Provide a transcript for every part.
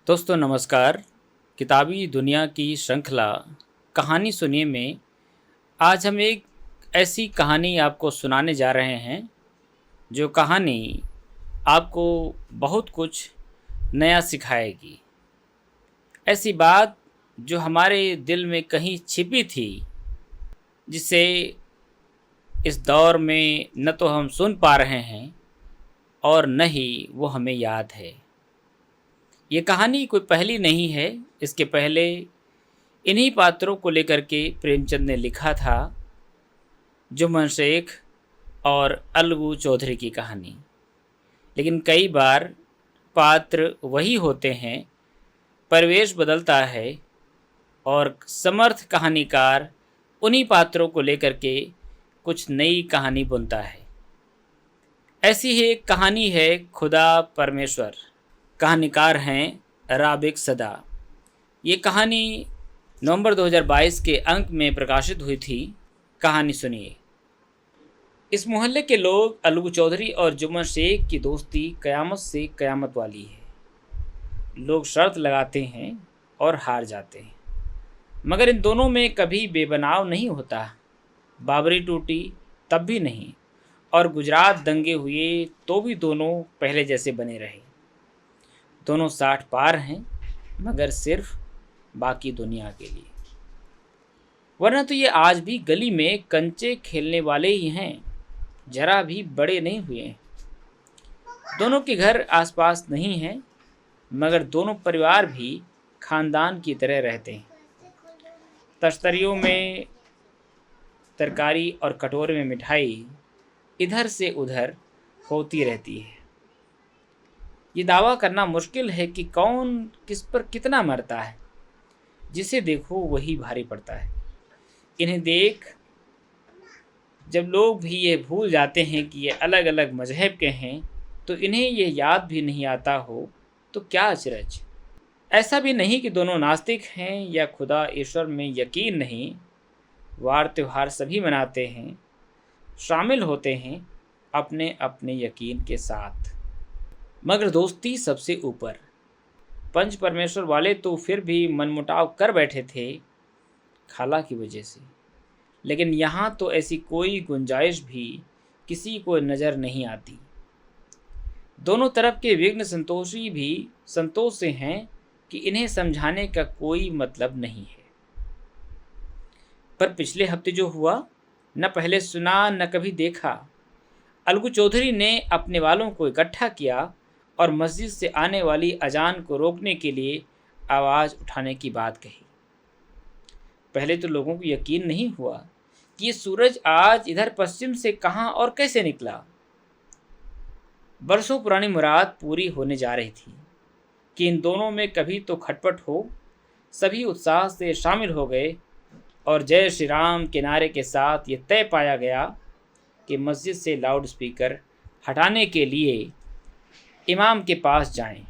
दोस्तों नमस्कार। किताबी दुनिया की श्रृंखला कहानी सुनिए में आज हम एक ऐसी कहानी आपको सुनाने जा रहे हैं जो कहानी आपको बहुत कुछ नया सिखाएगी। ऐसी बात जो हमारे दिल में कहीं छिपी थी, जिसे इस दौर में न तो हम सुन पा रहे हैं और न ही वो हमें याद है। ये कहानी कोई पहली नहीं है। इसके पहले इन्हीं पात्रों को लेकर के प्रेमचंद ने लिखा था, जुम्मन शेख और अलगू चौधरी की कहानी। लेकिन कई बार पात्र वही होते हैं, परिवेश बदलता है और समर्थ कहानीकार उन्हीं पात्रों को लेकर के कुछ नई कहानी बुनता है। ऐसी ही एक कहानी है खुदा परमेश्वर। कहानीकार हैं राबिक सदा। ये कहानी नवंबर 2022 के अंक में प्रकाशित हुई थी। कहानी सुनिए। इस मोहल्ले के लोग अलगू चौधरी और जुम्मन शेख की दोस्ती कयामत से कयामत वाली है। लोग शर्त लगाते हैं और हार जाते हैं, मगर इन दोनों में कभी बेबनाव नहीं होता। बाबरी टूटी तब भी नहीं, और गुजरात दंगे हुए तो भी दोनों पहले जैसे बने रहे। दोनों 60 पार हैं, मगर सिर्फ बाकी दुनिया के लिए, वरना तो ये आज भी गली में कंचे खेलने वाले ही हैं, जरा भी बड़े नहीं हुए। दोनों के घर आसपास नहीं हैं, मगर दोनों परिवार भी खानदान की तरह रहते हैं। तश्तरियों में तरकारी और कटोरे में मिठाई इधर से उधर होती रहती है। ये दावा करना मुश्किल है कि कौन किस पर कितना मरता है। जिसे देखो वही भारी पड़ता है। इन्हें देख जब लोग भी ये भूल जाते हैं कि ये अलग अलग मजहब के हैं, तो इन्हें ये याद भी नहीं आता हो तो क्या अचरज। ऐसा भी नहीं कि दोनों नास्तिक हैं या खुदा ईश्वर में यकीन नहीं। वार त्योहार सभी मनाते हैं, शामिल होते हैं अपने अपने यकीन के साथ, मगर दोस्ती सबसे ऊपर। पंच परमेश्वर वाले तो फिर भी मनमुटाव कर बैठे थे खाला की वजह से, लेकिन यहाँ तो ऐसी कोई गुंजाइश भी किसी को नज़र नहीं आती। दोनों तरफ के विघ्न संतोषी भी संतोष से हैं कि इन्हें समझाने का कोई मतलब नहीं है। पर पिछले हफ्ते जो हुआ, न पहले सुना न कभी देखा। अलगू चौधरी ने अपने वालों को इकट्ठा किया और मस्जिद से आने वाली अजान को रोकने के लिए आवाज़ उठाने की बात कही। पहले तो लोगों को यकीन नहीं हुआ कि ये सूरज आज इधर पश्चिम से कहाँ और कैसे निकला। बरसों पुरानी मुराद पूरी होने जा रही थी कि इन दोनों में कभी तो खटपट हो। सभी उत्साह से शामिल हो गए और जय श्री राम के नारे के साथ ये तय पाया गया कि मस्जिद से लाउड स्पीकर हटाने के लिए इमाम के पास जाएं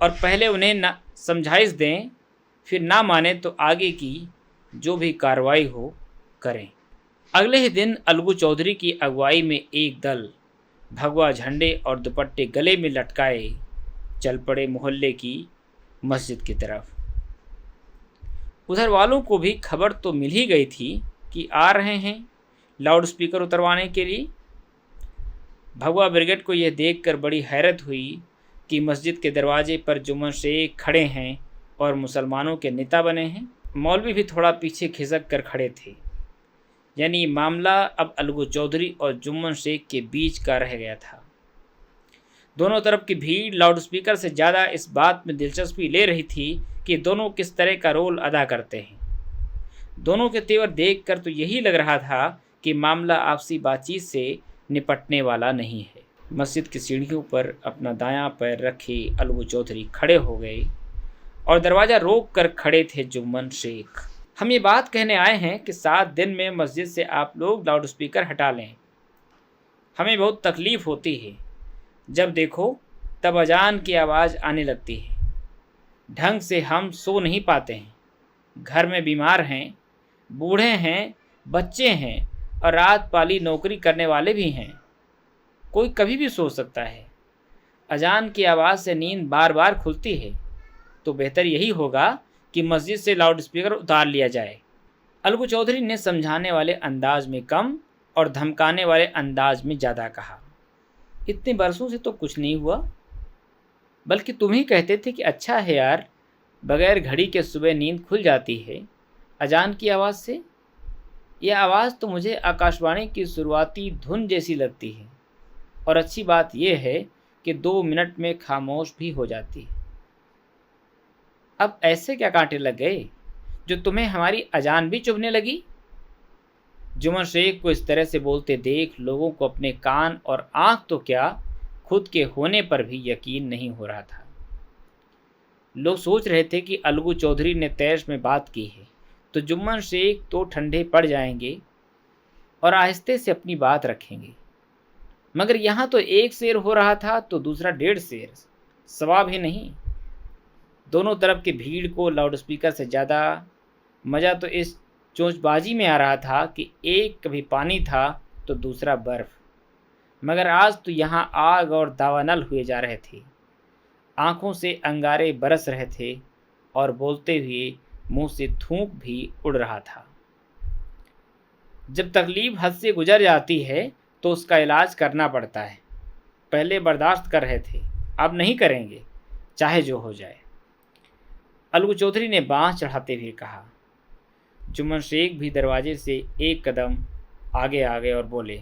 और पहले उन्हें न समझाइश दें, फिर ना माने तो आगे की जो भी कार्रवाई हो करें। अगले ही दिन अलगू चौधरी की अगुवाई में एक दल भगवा झंडे और दुपट्टे गले में लटकाए चल पड़े मोहल्ले की मस्जिद की तरफ। उधर वालों को भी खबर तो मिल ही गई थी कि आ रहे हैं लाउड स्पीकर उतरवाने के लिए। भगवा ब्रिगेड को यह देखकर बड़ी हैरत हुई कि मस्जिद के दरवाजे पर जुम्मन शेख खड़े हैं और मुसलमानों के नेता बने हैं। मौलवी भी थोड़ा पीछे खिसक कर खड़े थे, यानी मामला अब अलगू चौधरी और जुम्मन शेख के बीच का रह गया था। दोनों तरफ की भीड़ लाउड स्पीकर से ज़्यादा इस बात में दिलचस्पी ले रही थी कि दोनों किस तरह का रोल अदा करते हैं। दोनों के तेवर देखकर तो यही लग रहा था कि मामला आपसी बातचीत से निपटने वाला नहीं है। मस्जिद की सीढ़ियों पर अपना दायां पैर रखे अलगू चौधरी खड़े हो गए और दरवाज़ा रोक कर खड़े थे जुम्मन शेख। हम ये बात कहने आए हैं कि 7 दिन में मस्जिद से आप लोग लाउड स्पीकर हटा लें। हमें बहुत तकलीफ़ होती है, जब देखो तब अजान की आवाज़ आने लगती है। ढंग से हम सो नहीं पाते हैं। घर में बीमार हैं, बूढ़े हैं, बच्चे हैं और रात पाली नौकरी करने वाले भी हैं। कोई कभी भी सो सकता है। अजान की आवाज़ से नींद बार बार खुलती है। तो बेहतर यही होगा कि मस्जिद से लाउड स्पीकर उतार लिया जाए। अलगू चौधरी ने समझाने वाले अंदाज में कम और धमकाने वाले अंदाज में ज़्यादा कहा। इतने बरसों से तो कुछ नहीं हुआ, बल्कि तुम ही कहते थे कि अच्छा है यार, बगैर घड़ी के सुबह नींद खुल जाती है अजान की आवाज़ से। यह आवाज़ तो मुझे आकाशवाणी की शुरुआती धुन जैसी लगती है, और अच्छी बात यह है कि 2 मिनट में खामोश भी हो जाती है। अब ऐसे क्या कांटे लग गए जो तुम्हें हमारी अजान भी चुभने लगी? जुमन शेख को इस तरह से बोलते देख लोगों को अपने कान और आंख तो क्या, खुद के होने पर भी यकीन नहीं हो रहा था। लोग सोच रहे थे कि अलगू चौधरी ने तैश में बात की है तो जुम्मन शेख तो ठंडे पड़ जाएंगे और आहिस्ते से अपनी बात रखेंगे, मगर यहाँ तो एक शेर हो रहा था तो दूसरा 1.5 शेर, सवाब ही नहीं। दोनों तरफ की भीड़ को लाउडस्पीकर से ज़्यादा मज़ा तो इस चोंचबाजी में आ रहा था कि एक कभी पानी था तो दूसरा बर्फ़, मगर आज तो यहाँ आग और दावानल हुए जा रहे थे। आँखों से अंगारे बरस रहे थे और बोलते हुए मुंह से थूक भी उड़ रहा था। जब तकलीफ हद से गुजर जाती है तो उसका इलाज करना पड़ता है। पहले बर्दाश्त कर रहे थे, अब नहीं करेंगे, चाहे जो हो जाए। अलगू चौधरी ने बाँस चढ़ाते हुए कहा। जुम्मन शेख भी दरवाजे से एक कदम आगे आ गए और बोले,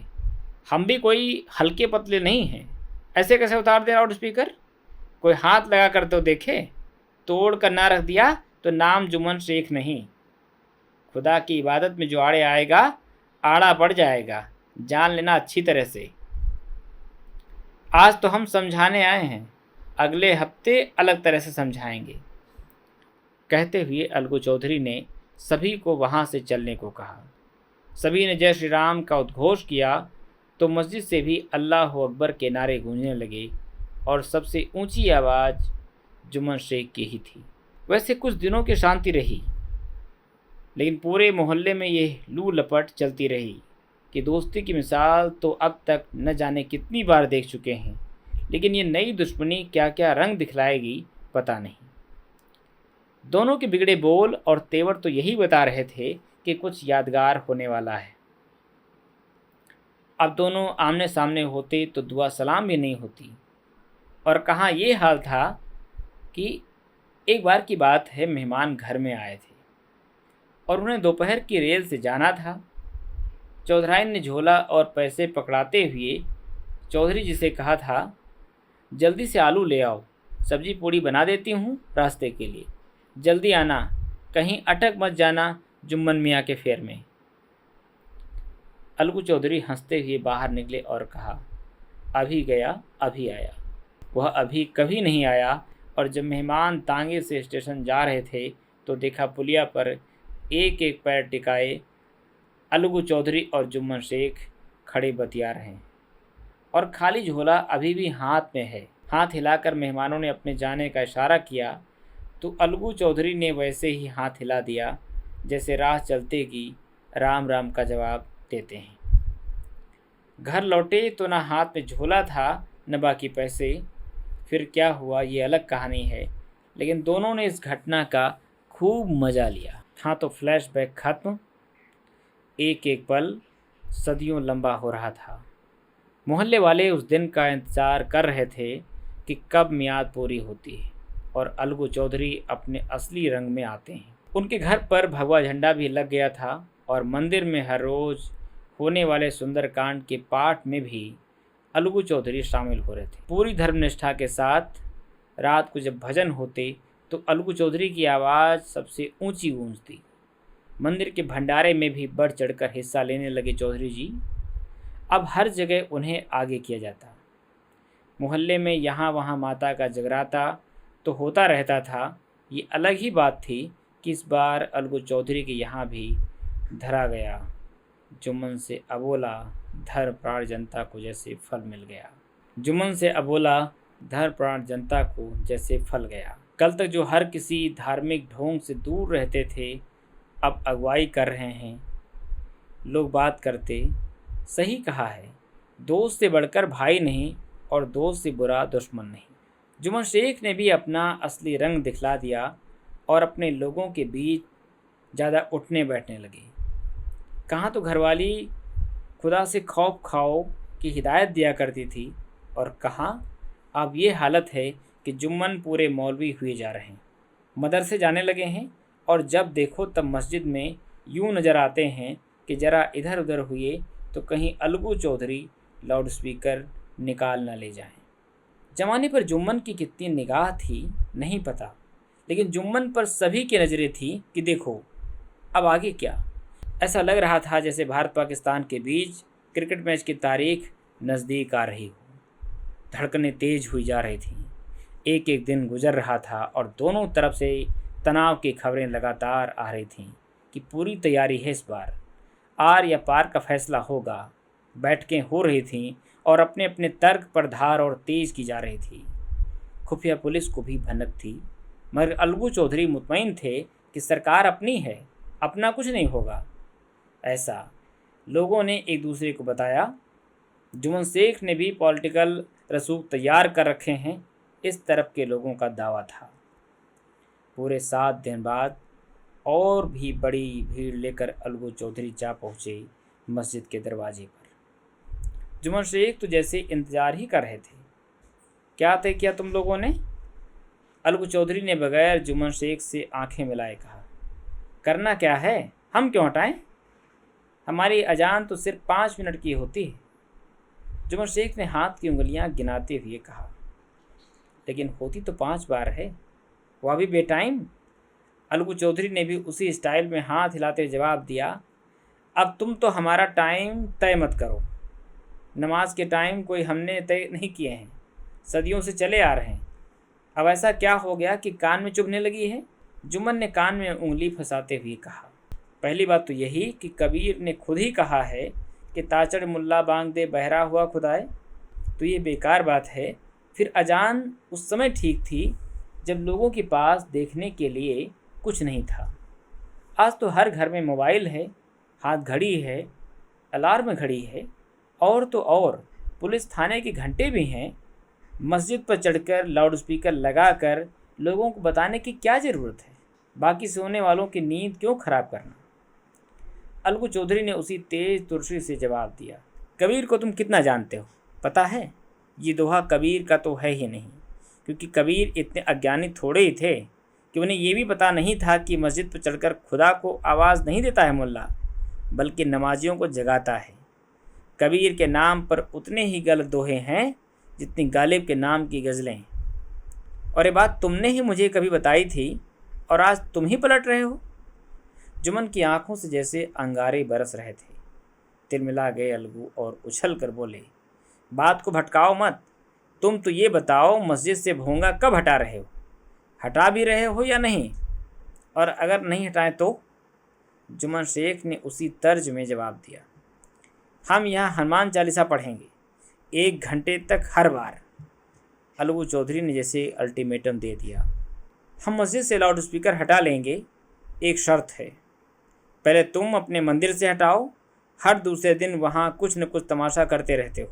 हम भी कोई हल्के पतले नहीं हैं, ऐसे कैसे उतार दे लाउड स्पीकर? कोई हाथ लगा कर तो देखे, तोड़ कर ना रख दिया तो नाम जुम्मन शेख नहीं। खुदा की इबादत में जो आड़े आएगा आड़ा पड़ जाएगा, जान लेना अच्छी तरह से। आज तो हम समझाने आए हैं, अगले हफ्ते अलग तरह से समझाएंगे। कहते हुए अलगू चौधरी ने सभी को वहाँ से चलने को कहा। सभी ने जय श्री राम का उद्घोष किया तो मस्जिद से भी अल्लाह अकबर के नारे गूंजने लगे और सबसे ऊंची आवाज़ जुम्मन शेख की ही थी। वैसे कुछ दिनों की शांति रही, लेकिन पूरे मोहल्ले में ये लू लपट चलती रही कि दोस्ती की मिसाल तो अब तक न जाने कितनी बार देख चुके हैं, लेकिन ये नई दुश्मनी क्या क्या रंग दिखलाएगी पता नहीं। दोनों के बिगड़े बोल और तेवर तो यही बता रहे थे कि कुछ यादगार होने वाला है। अब दोनों आमने सामने होते तो दुआ सलाम भी नहीं होती। और कहाँ ये हाल था कि एक बार की बात है, मेहमान घर में आए थे और उन्हें दोपहर की रेल से जाना था। चौधराइन ने झोला और पैसे पकड़ाते हुए चौधरी जी से कहा था, जल्दी से आलू ले आओ, सब्जी पूड़ी बना देती हूँ रास्ते के लिए, जल्दी आना, कहीं अटक मत जाना जुम्मन मियाँ के फेर में। अलगू चौधरी हंसते हुए बाहर निकले और कहा, अभी गया अभी आया। वह अभी कभी नहीं आया और जब मेहमान तांगे से स्टेशन जा रहे थे तो देखा पुलिया पर एक एक पैर टिकाए अलगू चौधरी और जुम्मन शेख खड़े बतिया रहे हैं और खाली झोला अभी भी हाथ में है। हाथ हिलाकर मेहमानों ने अपने जाने का इशारा किया तो अलगू चौधरी ने वैसे ही हाथ हिला दिया जैसे राह चलते की राम राम का जवाब देते हैं। घर लौटे तो ना हाथ में झोला था न बाकी पैसे। फिर क्या हुआ ये अलग कहानी है, लेकिन दोनों ने इस घटना का खूब मज़ा लिया। हाँ तो फ्लैशबैक खत्म। एक एक पल सदियों लंबा हो रहा था। मोहल्ले वाले उस दिन का इंतज़ार कर रहे थे कि कब मियाद पूरी होती है और अलगू चौधरी अपने असली रंग में आते हैं। उनके घर पर भगवा झंडा भी लग गया था और मंदिर में हर रोज़ होने वाले सुंदरकांड के पाठ में भी अलगू चौधरी शामिल हो रहे थे। पूरी धर्मनिष्ठा के साथ रात को जब भजन होते तो अलगू चौधरी की आवाज़ सबसे ऊंची गूंजती। मंदिर के भंडारे में भी बढ़ चढ़कर हिस्सा लेने लगे चौधरी जी। अब हर जगह उन्हें आगे किया जाता। मोहल्ले में यहाँ वहाँ माता का जगराता तो होता रहता था। ये अलग ही बात थी कि इस बार अलगू चौधरी के यहाँ भी धरा गया। जुम्मन से अबोला धर प्राण जनता को जैसे फल मिल गया। जुम्मन से अबोला धर प्राण जनता को जैसे फल गया। कल तक जो हर किसी धार्मिक ढोंग से दूर रहते थे अब अगुवाई कर रहे हैं। लोग बात करते, सही कहा है, दोस्त से बढ़कर भाई नहीं और दोस्त से बुरा दुश्मन नहीं। जुम्मन शेख ने भी अपना असली रंग दिखला दिया और अपने लोगों के बीच ज़्यादा उठने बैठने लगे। कहाँ तो घरवाली खुदा से खौफ खाओ की हिदायत दिया करती थी, और कहाँ अब ये हालत है कि जुम्मन पूरे मौलवी हुए जा रहे हैं, मदरसे जाने लगे हैं, और जब देखो तब मस्जिद में यूं नज़र आते हैं कि ज़रा इधर उधर हुए तो कहीं अलगू चौधरी लाउड स्पीकर निकाल न ले जाएं। जमाने पर जुम्मन की कितनी निगाह थी नहीं पता, लेकिन जुम्मन पर सभी की नज़रें थी कि देखो अब आगे क्या। ऐसा लग रहा था जैसे भारत पाकिस्तान के बीच क्रिकेट मैच की तारीख नज़दीक आ रही हो। धड़कनें तेज हुई जा रही थीं। एक एक दिन गुजर रहा था और दोनों तरफ से तनाव की खबरें लगातार आ रही थीं कि पूरी तैयारी है, इस बार आर या पार का फैसला होगा। बैठकें हो रही थीं और अपने अपने तर्क पर धार और तेज की जा रही थी। खुफिया पुलिस को भी भनक थी, मगर अलगू चौधरी मुतमईन थे कि सरकार अपनी है, अपना कुछ नहीं होगा। ऐसा लोगों ने एक दूसरे को बताया। जुम्मन शेख ने भी पॉलिटिकल रसूख तैयार कर रखे हैं, इस तरफ के लोगों का दावा था। पूरे 7 दिन बाद और भी बड़ी भीड़ लेकर अलगू चौधरी जा पहुँचे मस्जिद के दरवाजे पर। जुम्मन शेख तो जैसे इंतज़ार ही कर रहे थे। क्या तय किया तुम लोगों ने? अलगू चौधरी ने बगैर जुम्मन शेख से आंखें मिलाए कहा। करना क्या है, हम क्यों हटाएं? हमारी अजान तो सिर्फ 5 मिनट की होती है। जुम्मन शेख ने हाथ की उंगलियां गिनाते हुए कहा। लेकिन होती तो 5 बार है, वह भी बेटाइम। अलगू चौधरी ने भी उसी स्टाइल में हाथ हिलाते जवाब दिया। अब तुम तो हमारा टाइम तय मत करो। नमाज के टाइम कोई हमने तय नहीं किए हैं, सदियों से चले आ रहे हैं। अब ऐसा क्या हो गया कि कान में चुभने लगी है? जुम्मन ने कान में उंगली फंसाते हुए कहा। पहली बात तो यही कि कबीर ने खुद ही कहा है कि ताचड़ मुल्ला बांग दे बहरा हुआ खुदाए, तो ये बेकार बात है। फिर अजान उस समय ठीक थी जब लोगों के पास देखने के लिए कुछ नहीं था। आज तो हर घर में मोबाइल है, हाथ घड़ी है, अलार्म घड़ी है, और तो और पुलिस थाने के घंटे भी हैं। मस्जिद पर चढ़कर लाउड स्पीकर लगाकर लोगों को बताने की क्या ज़रूरत है? बाकी सोने वालों की नींद क्यों खराब करना? अलगू चौधरी ने उसी तेज तुरशी से जवाब दिया। कबीर को तुम कितना जानते हो पता है? ये दोहा कबीर का तो है ही नहीं, क्योंकि कबीर इतने अज्ञानी थोड़े ही थे कि उन्हें ये भी पता नहीं था कि मस्जिद पर चढ़कर खुदा को आवाज़ नहीं देता है मुल्ला, बल्कि नमाजियों को जगाता है। कबीर के नाम पर उतने ही गलत दोहे हैं जितनी गालिब के नाम की गज़लें। और ये बात तुमने ही मुझे कभी बताई थी और आज तुम ही पलट रहे हो। जुम्मन की आंखों से जैसे अंगारे बरस रहे थे। तिलमिला गए अलगू और उछल कर बोले, बात को भटकाओ मत। तुम तो ये बताओ मस्जिद से भोंगा कब हटा रहे हो? हटा भी रहे हो या नहीं? और अगर नहीं हटाएं तो? जुम्मन शेख ने उसी तर्ज में जवाब दिया। हम यहाँ हनुमान चालीसा पढ़ेंगे 1 घंटे तक हर बार। अलगू चौधरी ने जैसे अल्टीमेटम दे दिया। हम मस्जिद से लाउड स्पीकर हटा लेंगे, एक शर्त है। पहले तुम अपने मंदिर से हटाओ, हर दूसरे दिन वहाँ कुछ न कुछ तमाशा करते रहते हो,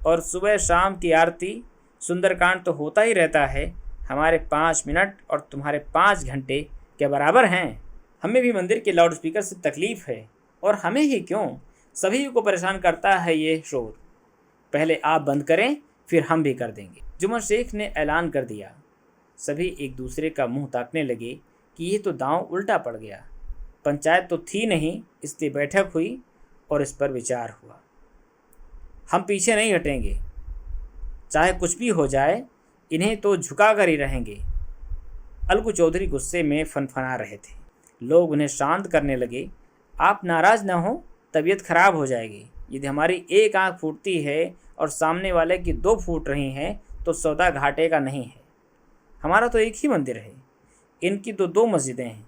और सुबह शाम की आरती सुंदरकांड तो होता ही रहता है। हमारे 5 मिनट और तुम्हारे 5 घंटे क्या बराबर हैं? हमें भी मंदिर के लाउड स्पीकर से तकलीफ़ है, और हमें ही क्यों, सभी को परेशान करता है ये शोर। पहले आप बंद करें, फिर हम भी कर देंगे। जुम्मन शेख ने ऐलान कर दिया। सभी एक दूसरे का मुंह ताकने लगे कि ये तो दांव उल्टा पड़ गया। पंचायत तो थी नहीं, इसलिए बैठक हुई और इस पर विचार हुआ। हम पीछे नहीं हटेंगे, चाहे कुछ भी हो जाए, इन्हें तो झुका कर ही रहेंगे। अलगू चौधरी गुस्से में फनफना रहे थे। लोग उन्हें शांत करने लगे। आप नाराज़ न हो, तबीयत खराब हो जाएगी। यदि हमारी एक आंख फूटती है और सामने वाले की 2 फूट रही हैं तो सौदा घाटे का नहीं है। हमारा तो एक ही मंदिर है, इनकी तो 2 मस्जिदें हैं।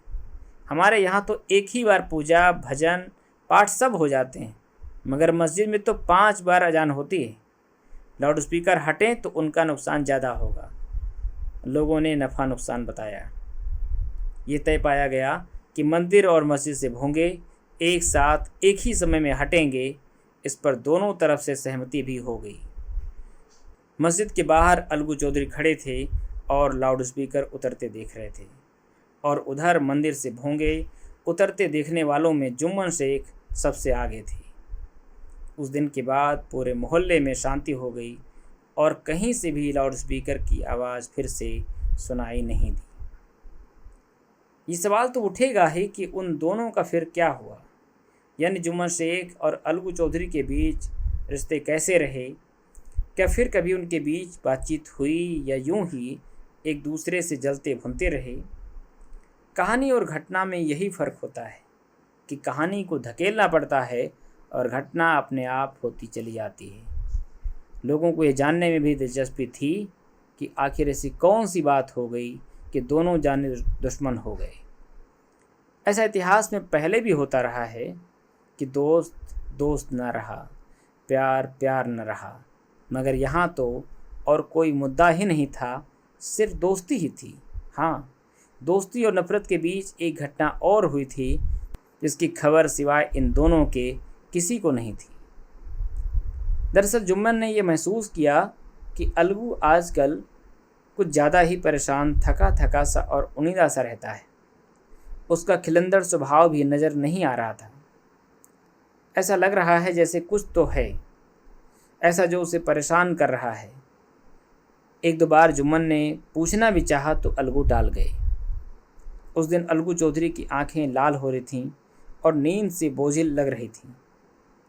हमारे यहाँ तो एक ही बार पूजा भजन पाठ सब हो जाते हैं, मगर मस्जिद में तो 5 बार अजान होती है। लाउड स्पीकर हटें तो उनका नुकसान ज़्यादा होगा। लोगों ने नफ़ा नुकसान बताया। ये तय पाया गया कि मंदिर और मस्जिद से भोंगे एक साथ एक ही समय में हटेंगे। इस पर दोनों तरफ से सहमति भी हो गई। मस्जिद के बाहर अलगू चौधरी खड़े थे और लाउडस्पीकर उतरते देख रहे थे, और उधर मंदिर से भोंगे उतरते देखने वालों में जुम्मन शेख सबसे आगे थे। उस दिन के बाद पूरे मोहल्ले में शांति हो गई और कहीं से भी लाउडस्पीकर की आवाज़ फिर से सुनाई नहीं दी। ये सवाल तो उठेगा ही कि उन दोनों का फिर क्या हुआ, यानी जुम्मन शेख और अलगू चौधरी के बीच रिश्ते कैसे रहे? क्या फिर कभी उनके बीच बातचीत हुई या यूं ही एक दूसरे से जलते भुनते रहे? कहानी और घटना में यही फ़र्क होता है कि कहानी को धकेलना पड़ता है और घटना अपने आप होती चली जाती है। लोगों को ये जानने में भी दिलचस्पी थी कि आखिर ऐसी कौन सी बात हो गई कि दोनों जाने दुश्मन हो गए। ऐसा इतिहास में पहले भी होता रहा है कि दोस्त दोस्त न रहा, प्यार प्यार न रहा, मगर यहाँ तो और कोई मुद्दा ही नहीं था, सिर्फ दोस्ती ही थी। हाँ, दोस्ती और नफ़रत के बीच एक घटना और हुई थी जिसकी खबर सिवाय इन दोनों के किसी को नहीं थी। दरअसल जुम्मन ने यह महसूस किया कि अलगू आजकल कुछ ज़्यादा ही परेशान, थका थका सा और उनीदा सा रहता है। उसका खिलंदड़ स्वभाव भी नज़र नहीं आ रहा था। ऐसा लग रहा है जैसे कुछ तो है ऐसा जो उसे परेशान कर रहा है। एक दो बार जुम्मन ने पूछना भी चाहा तो अलगू टाल गए। उस दिन अलगू चौधरी की आंखें लाल हो रही थीं और नींद से बोझिल लग रही थीं।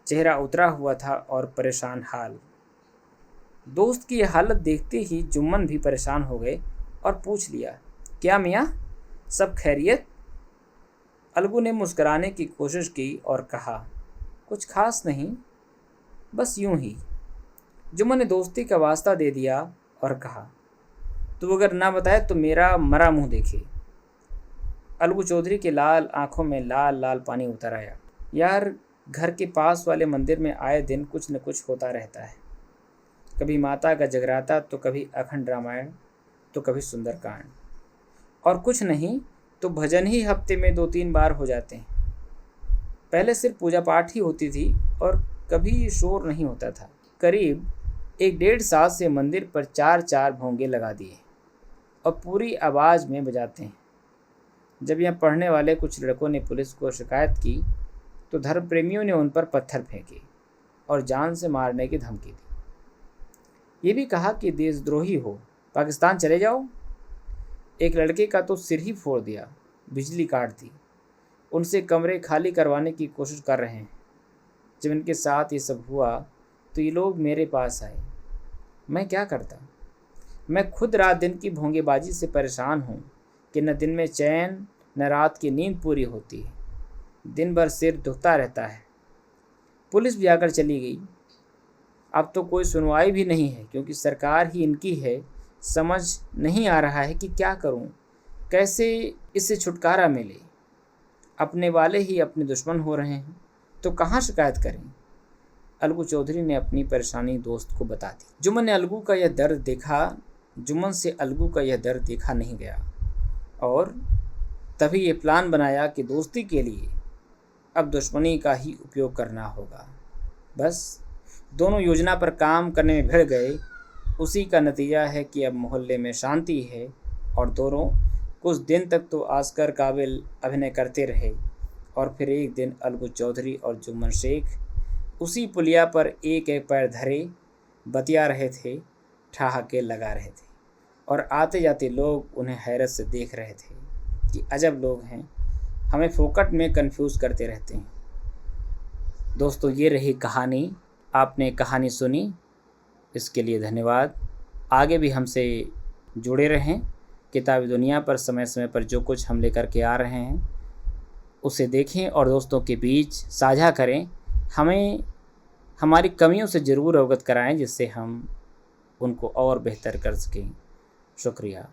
चेहरा उतरा हुआ था और परेशान हाल। दोस्त की यह हालत देखते ही जुम्मन भी परेशान हो गए और पूछ लिया, क्या मियाँ, सब खैरियत? अलगू ने मुस्कुराने की कोशिश की और कहा, कुछ खास नहीं, बस यूं ही। जुम्मन ने दोस्ती का वास्ता दे दिया और कहा, तू अगर ना बताए तो मेरा मरा मुंह देखे। अलगू चौधरी के लाल आंखों में लाल लाल पानी उतर आया। यार, घर के पास वाले मंदिर में आए दिन कुछ न कुछ होता रहता है। कभी माता का जगराता, तो कभी अखंड रामायण, तो कभी सुंदरकांड, और कुछ नहीं तो भजन ही हफ्ते में 2-3 बार हो जाते हैं। पहले सिर्फ पूजा पाठ ही होती थी और कभी शोर नहीं होता था। करीब 1-1.5 साल से मंदिर पर 4-4 भोंगे लगा दिए और पूरी आवाज़ में बजाते हैं। जब यहाँ पढ़ने वाले कुछ लड़कों ने पुलिस को शिकायत की तो धर्म प्रेमियों ने उन पर पत्थर फेंके और जान से मारने की धमकी दी। ये भी कहा कि देशद्रोही हो, पाकिस्तान चले जाओ। एक लड़के का तो सिर ही फोड़ दिया, बिजली काट दी। उनसे कमरे खाली करवाने की कोशिश कर रहे हैं। जब इनके साथ ये सब हुआ तो ये लोग मेरे पास आए। मैं क्या करता? मैं खुद रात दिन की भोंगेबाजी से परेशान हूँ कि न दिन में चैन न रात की नींद पूरी होती है। दिन भर सिर दुखता रहता है। पुलिस भी आकर चली गई। अब तो कोई सुनवाई भी नहीं है क्योंकि सरकार ही इनकी है। समझ नहीं आ रहा है कि क्या करूं, कैसे इससे छुटकारा मिले। अपने वाले ही अपने दुश्मन हो रहे हैं तो कहाँ शिकायत करें? अलगू चौधरी ने अपनी परेशानी दोस्त को बता दी। जुम्मन से अलगू का यह दर्द देखा नहीं गया और तभी ये प्लान बनाया कि दोस्ती के लिए अब दुश्मनी का ही उपयोग करना होगा। बस दोनों योजना पर काम करने में भिड़ गए। उसी का नतीजा है कि अब मोहल्ले में शांति है और दोनों कुछ दिन तक तो आस्कर काबिल अभिनय करते रहे। और फिर एक दिन अलगू चौधरी और जुम्मन शेख उसी पुलिया पर एक एक पैर धरे बतिया रहे थे, ठहाके लगा रहे थे और आते जाते लोग उन्हें हैरत से देख रहे थे कि अजब लोग हैं, हमें फोकट में कंफ्यूज करते रहते हैं। दोस्तों, ये रही कहानी। आपने कहानी सुनी, इसके लिए धन्यवाद। आगे भी हमसे जुड़े रहें। किताबी दुनिया पर समय समय पर जो कुछ हम लेकर के आ रहे हैं उसे देखें और दोस्तों के बीच साझा करें। हमें हमारी कमियों से ज़रूर अवगत कराएं जिससे हम उनको और बेहतर कर सकें। शुक्रिया।